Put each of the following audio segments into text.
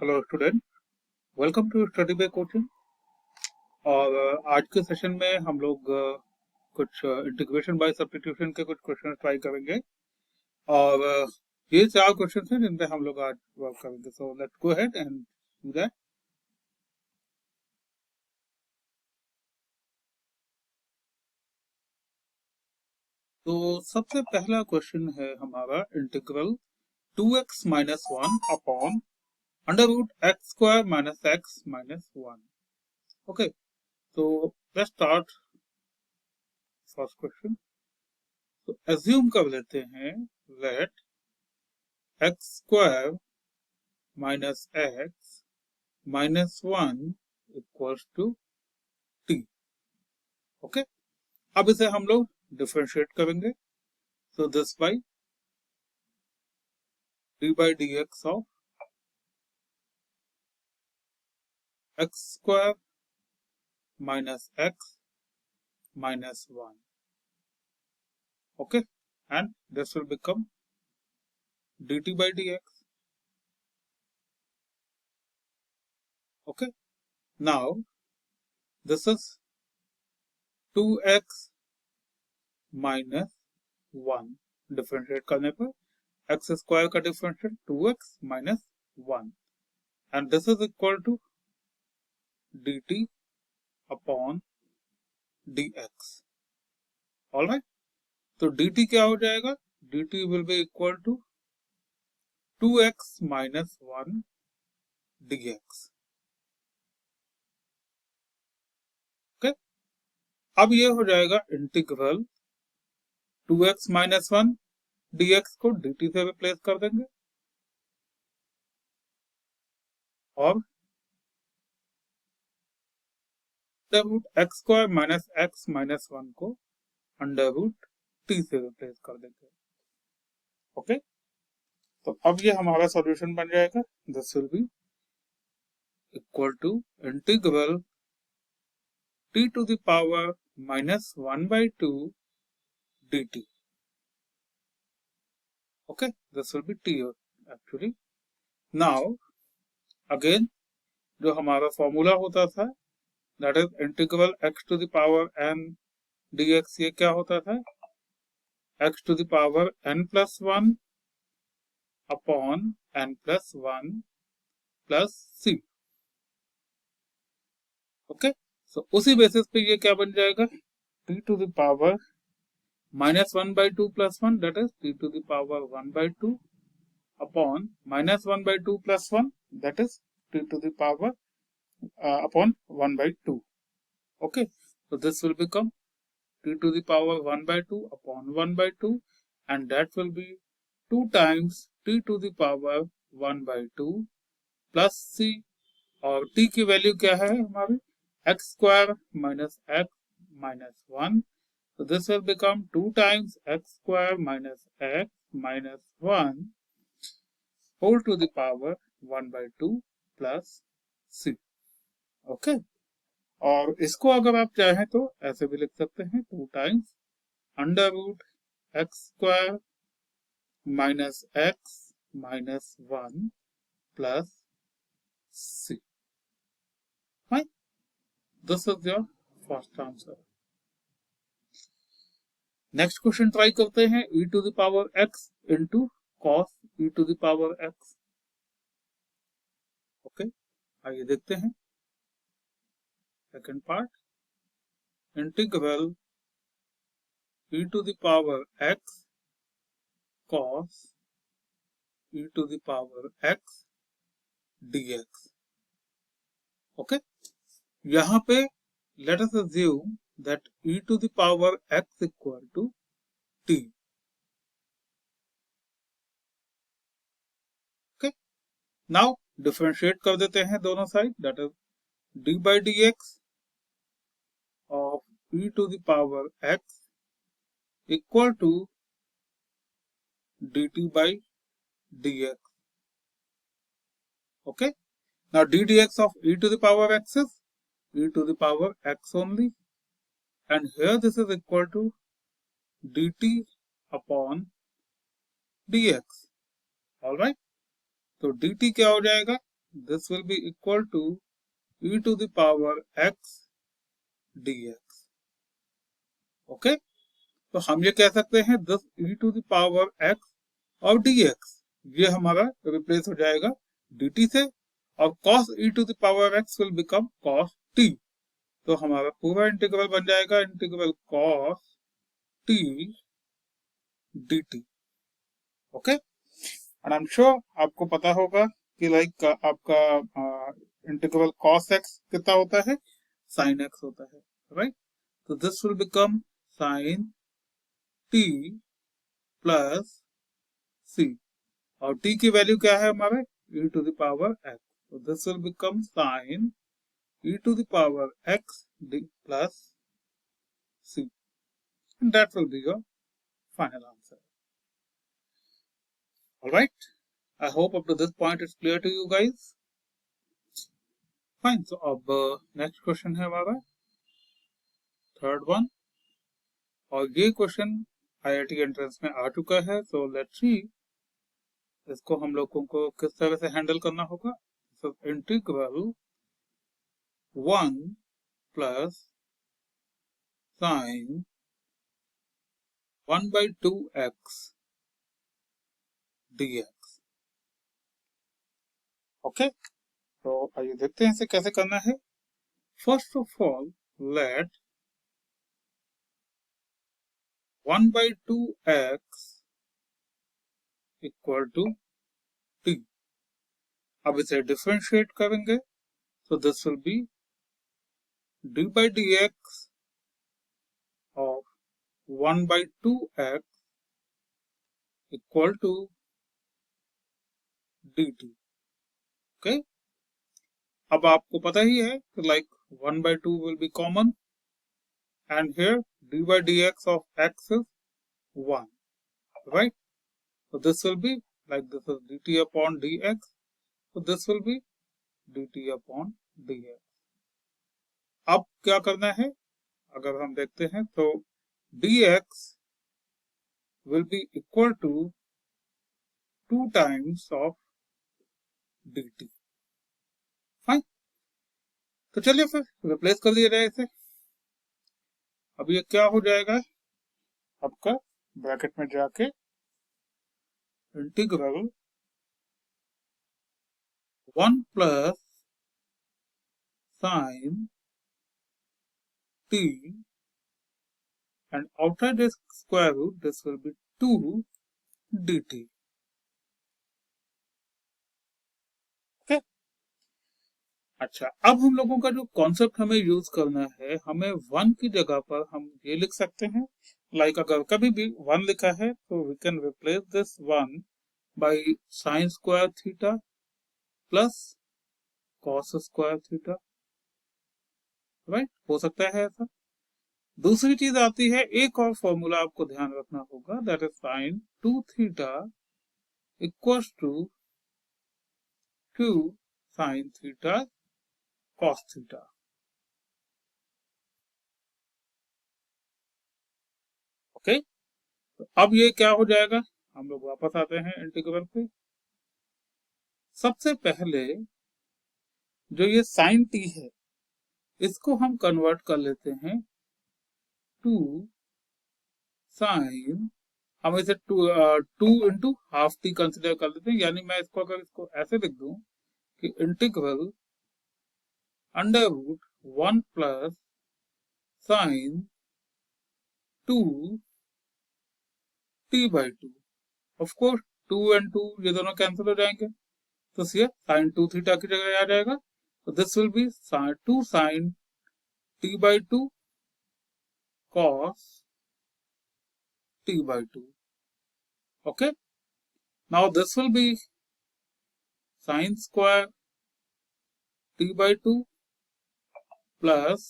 Hello student, welcome to study by coaching. और आज के सेशन में हम लोग कुछ इंटीग्रेशन बाय सब्स्टिट्यूशन के कुछ क्वेश्चन ट्राई करेंगे। और ये 4 क्वेश्चन हैं जिन पे हम लोग आज वर्क करेंगे। So let's go ahead and do that. तो सबसे पहला क्वेश्चन है हमारा integral 2x minus 1 upon under root x square minus x minus 1। Okay, तो लेट्स स्टार्ट फर्स्ट क्वेश्चन। तो एज्यूम कर लेते हैं let x square minus x minus 1 equals to t. Okay, अब इसे हम लोग डिफरेंशिएट करेंगे। So this by d x of x square minus x minus 1। Okay, and this will become dt by dx. Okay, now this is 2x minus 1 differentiate करने पर x square का differential 2x minus 1 and this is equal to dt upon dx. Alright, तो dt क्या हो जाएगा? dt will be equal to 2x minus 1 dx. Okay, अब ये हो जाएगा इंटीग्रल 2x minus 1 dx को dt से रिप्लेस कर देंगे और under root x square minus x minus 1 को अंडर रूट टी से रिप्लेस कर देंगे। ओके, तो अब ये हमारा सॉल्यूशन बन जाएगा। This will be equal to integral t to the power minus 1 by 2 dt. Okay, this will be t actually. Now again जो हमारा फॉर्मूला होता था that is integral x to the power n dx, ये क्या होता था? x to the power n plus 1 upon n plus 1 plus c. Okay, सो उसी basis पे ये क्या बन जाएगा? t to the power minus 1 by 2 plus 1, that is t to the power 1 by 2 upon minus 1 by 2 plus 1, that is t to the power upon 1 by 2. Okay, so this will become t to the power 1 by 2 upon 1 by 2 and that will be 2 times t to the power 1 by 2 plus c. और t की value क्या है हमारी? x square minus x minus 1. So this will become 2 times x square minus x minus 1 whole to the power 1 by 2 plus c. Okay, और इसको अगर आप चाहें तो ऐसे भी लिख सकते हैं 2 times under root x square minus x minus 1 plus c. Right? This is your first answer. Next question try करते हैं e to the power x into cos e to the power x. Okay, आइए देखते हैं second part. Integral e to the power x cos e to the power x dx. Okay, यहाँ पे let us assume that e to the power x equal to t. Okay, now differentiate कर देते हैं दोनों side, that is d by dx of e to the power x equal to dt by dx. Okay, now ddx of e to the power x is e to the power x only, and here this is equal to dt upon dx. All right, तो dt क्या हो जाएगा? this will be equal to e to the power x dx. Okay, तो हम ये कह सकते हैं this e to the power x और dx ये हमारा रिप्लेस हो जाएगा dt से, और cos e to the power x will become cos t. तो हमारा पूरा इंटीग्रल बन जाएगा integral cos t dt. Okay, and I am sure आपको पता होगा कि लाइक आपका इंटीग्रल cos x कितना होता है, sin x होता है, राइट? तो this will become sin t plus c, और t की वैल्यू क्या है हमारे e to the power x. So this will become sin e to the power x d plus c, and that will be your final answer. All right, I hope up to this point it's clear to you guys. Fine, so अब next question है हमारा third one, और ये question IIT entrance में आ चुका है. So let's see इसको हम लोगों को किस तरह से हैंडल करना होगा. So integral 1 plus sin 1 by 2x dx. Okay, तो आइए देखते हैं इसे कैसे करना है. First of all let 1 by 2x equal to t. अब इसे डिफरेंशिएट करेंगे, so this will be d by dx of 1 by 2x equal to dt. Okay, अब आपको पता ही है कि like 1 by 2 will be common, and here d by dx of x is 1, right? So this will be like this is dt upon dx, so this will be dt upon dx. अब क्या करना है, अगर हम देखते हैं तो dx will be equal to 2 times of dt. Fine, तो चलिए फिर रिप्लेस कर दिया जाए इसे. अब ये क्या हो जाएगा आपका, ब्रैकेट में जाके integral 1 plus sin t, and outside this square root this will be 2 dt. Okay, अच्छा, अब हम लोगों का जो कॉन्सेप्ट हमें यूज करना है, हमें 1 की जगह पर हम ये लिख सकते हैं, लाइक अगर कभी भी 1 लिखा है तो we can replace this 1 by sin square theta plus cos square theta, right? हो सकता है ऐसा. दूसरी चीज आती है, एक और फॉर्मूला आपको ध्यान रखना होगा, that is sin 2 theta equals to 2 sin theta cos theta. Okay, तो अब ये क्या हो जाएगा, हम लोग वापस आते हैं इंटीग्रल पे. सबसे पहले जो ये sin t है इसको हम कन्वर्ट कर लेते हैं टू sin, हम इसे 2 इंटू हाफ टी कंसिडर कर लेते हैं, यानी मैं इसको अगर इसको ऐसे लिख दूं कि integral under root 1 plus sin 2 t by 2. Of course 2 and 2 ये दोनों कैंसिल हो जाएंगे, तो ये sin 2 थीटा की जगह आ जाएगा. तो this will B 2 sin t by 2 cos t by 2. Okay, now this will be sin square t by 2 plus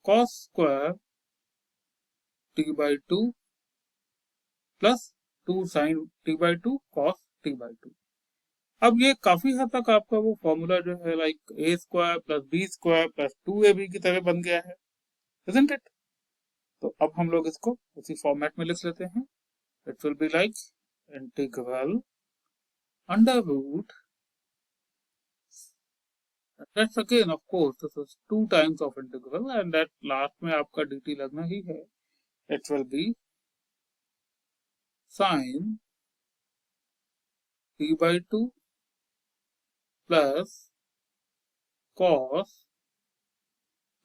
cos square t by 2 plus 2 sin t by 2 cos t by 2. अब ये काफी हद तक आपका वो फॉर्मूला जो है like a square plus b square plus 2ab की तरह बन गया है, isn't it? तो अब हम लोग इसको उसी फॉर्मेट में लिख लेते हैं. It will be like integral under root That's again, of course, this is 2 times of integral and that last में आपका dt लगना ही है. It will be sin t by 2 plus cos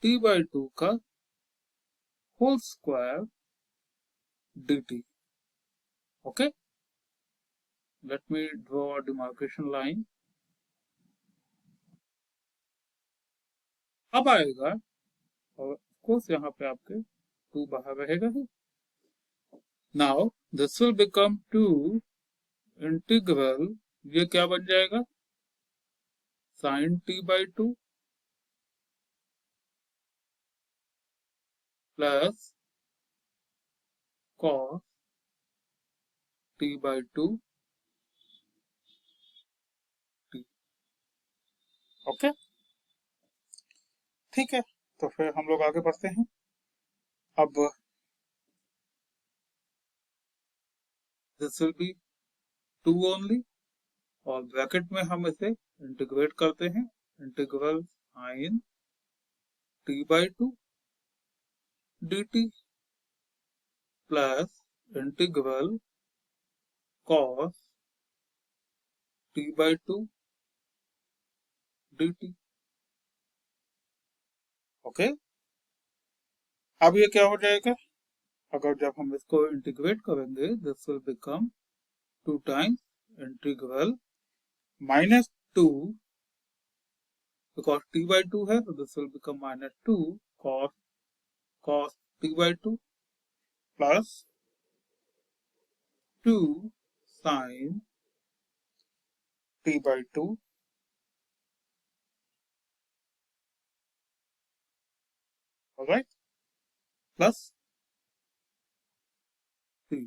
t by 2 का whole square dt. Okay? Let me draw a demarcation line. अब आएगा और of course यहाँ पे आपके 2 बाहर रहेगा ही. Now this will become 2 integral, ये क्या बन जाएगा, sin t by 2 plus cos t by 2 t. Okay, ठीक है. तो फिर हम लोग आगे बढ़ते हैं. अब दिस विल बी 2 ओनली और ब्रैकेट में हम इसे इंटीग्रेट करते हैं. Integral sin t by 2 dt plus integral cos t by 2 dt. Okay, अब ये क्या हो जाएगा, अगर जब हम इसको इंटीग्रेट करेंगे, this will become 2 times integral -2 because t by 2 है, तो this will become -2 cos t by 2 plus 2 sin t by 2 alright plus 3.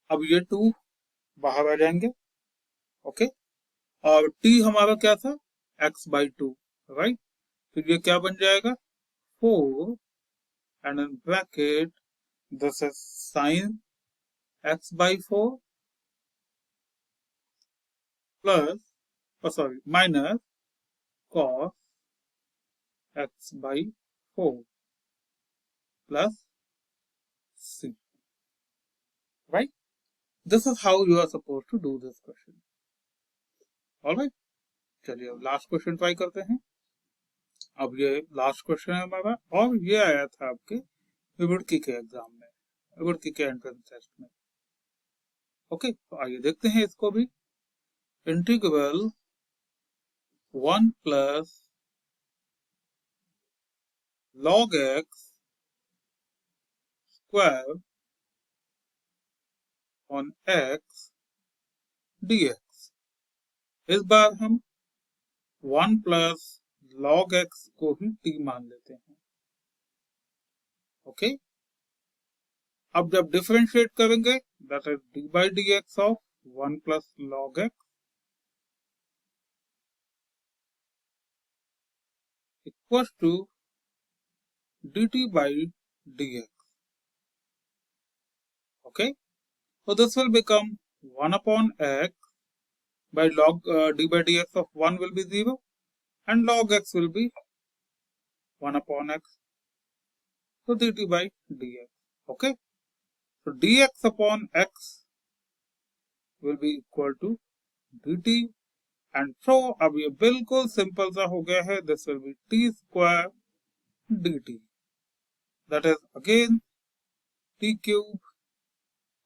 अब ये 2 बाहर आ जाएंगे. ओके, और t हमारा क्या था, x by 2, राइट. तो ये क्या बन जाएगा, 4 and in bracket this is sin x by 4 plus minus cos x by 4 plus c. Right? This is how you are supposed to do this question. Alright? चलिए अब लास्ट क्वेश्चन ट्राई करते हैं. अब ये लास्ट क्वेश्चन है हमारा और ये आया था आपके विवृत्ति के एग्जाम में, विवृत्ति के एंट्रेंस टेस्ट में. ओके, तो आइए देखते हैं इसको भी. Integral 1 plus log x square on x dx. इस बार हम 1 प्लस log x को ही t मान लेते हैं. ओके, अब जब डिफरेंशिएट करेंगे, that is d by dx of 1 plus log x equals to dt by dx. Okay, so this will become 1 upon x by log d by dx of 1 will be 0 and log x will be 1 upon x. So dt by dx. Okay, so dx upon x will be equal to dt and so अब ये बिल्कुल simple सा हो गया है. This will be t square dt. That is again t cube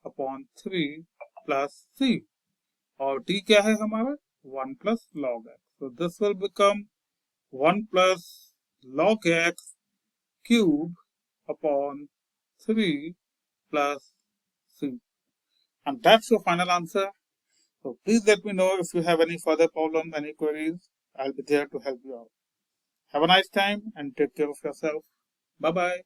upon 3 plus c. और t क्या है हमारा, 1 plus log x. So this will become 1 plus log x cube upon 3 plus c. And that's your final answer. So please let me know if you have any further problems, any queries. I'll be there to help you out. Have a nice time and take care of yourself. Bye-bye.